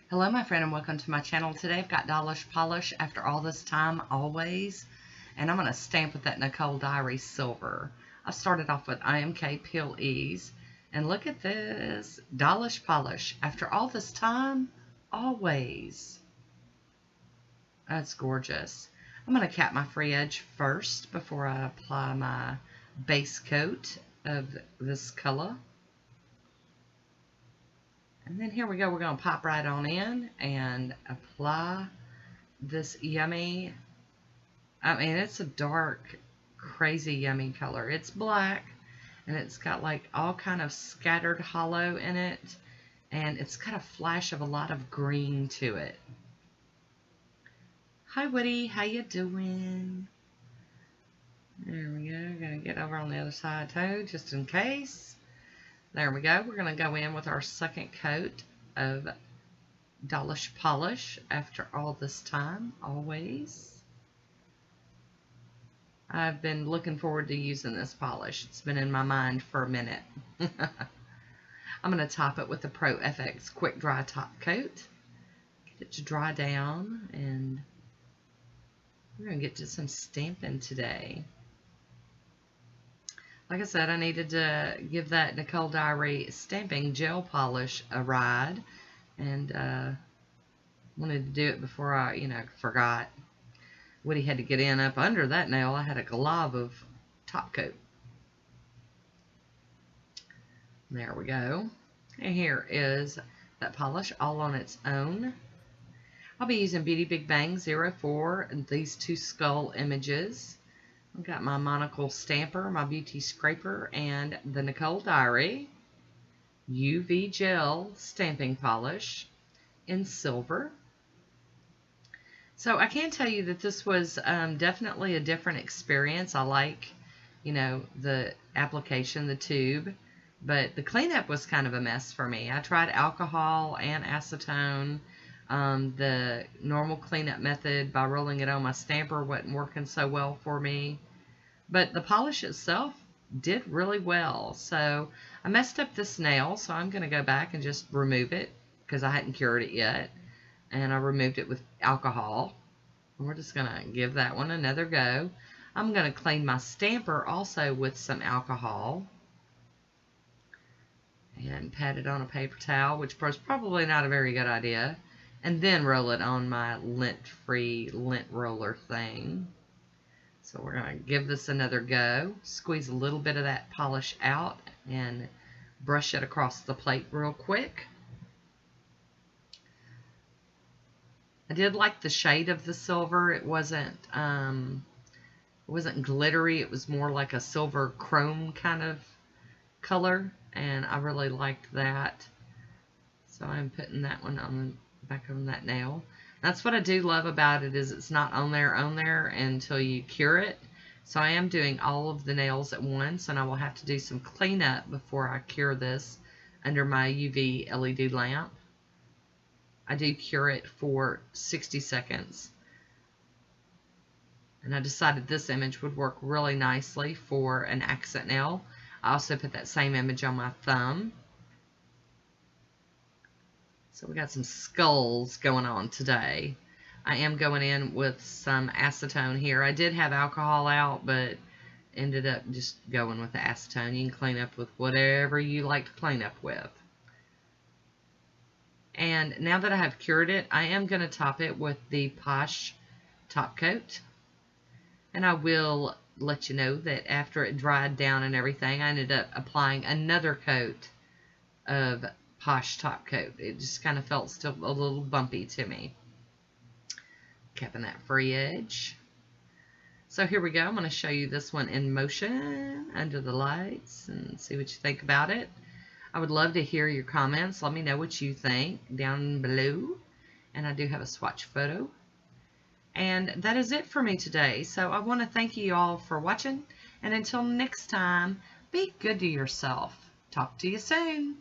Hello my friend and welcome to my channel. Today I've got Dollish Polish After All This Time Always, and I'm going to stamp with that Nicole Diary Silver. I started off with IMK Peel Ease, and look at this, Dollish Polish After All This Time Always. That's gorgeous. I'm going to cap my free edge first before I apply my base coat of this color. And then here we go, we're going to pop right on in and apply this yummy, it's a dark, crazy yummy color. It's black, and it's got like all kind of scattered hollow in it, and it's got a flash of a lot of green to it. Hi Woody, how you doing? There we go, gonna get over on the other side too, just in case. There we go. We're going to go in with our second coat of Dollish Polish After All This Time Always. I've been looking forward to using this polish. It's been in my mind for a minute. I'm going to top it with the Pro FX Quick Dry Top Coat. Get it to dry down, and we're going to get to some stamping today. Like I said, I needed to give that Nicole Diary stamping gel polish a ride, and wanted to do it before I, forgot. Woody had to get in up under that nail. I had a glob of top coat. There we go. And here is that polish all on its own. I'll be using Beauty Big Bang 04 and these two skull images. I've got my monocle stamper, my beauty scraper, and the Nicole Diary UV gel stamping polish in silver. So I can tell you that this was definitely a different experience. I like, the application, the tube, but the cleanup was kind of a mess for me. I tried alcohol and acetone. The normal cleanup method by rolling it on my stamper wasn't working so well for me. But the polish itself did really well. So I messed up this nail, so I'm going to go back and just remove it because I hadn't cured it yet. And I removed it with alcohol. And we're just going to give that one another go. I'm going to clean my stamper also with some alcohol. And pat it on a paper towel, which was probably not a very good idea. And then roll it on my lint-free lint roller thing. So we're going to give this another go. Squeeze a little bit of that polish out and brush it across the plate real quick. I did like the shade of the silver. It wasn't glittery. It was more like a silver chrome kind of color, and I really liked that. So I'm putting that one on back on that nail. That's what I do love about it, is it's not on there until you cure it. So I am doing all of the nails at once, and I will have to do some cleanup before I cure this under my UV LED lamp. I do cure it for 60 seconds. And I decided this image would work really nicely for an accent nail. I also put that same image on my thumb. So we got some skulls going on today. I am going in with some acetone here. I did have alcohol out, but ended up just going with the acetone. You can clean up with whatever you like to clean up with. And now that I have cured it, I am going to top it with the Poshe top coat. And I will let you know that after it dried down and everything, I ended up applying another coat of Poshe top coat. It just kind of felt still a little bumpy to me. Capping that free edge. So here we go. I'm going to show you this one in motion under the lights and see what you think about it. I would love to hear your comments. Let me know what you think down below. And I do have a swatch photo. And that is it for me today. So I want to thank you all for watching. And until next time, be good to yourself. Talk to you soon.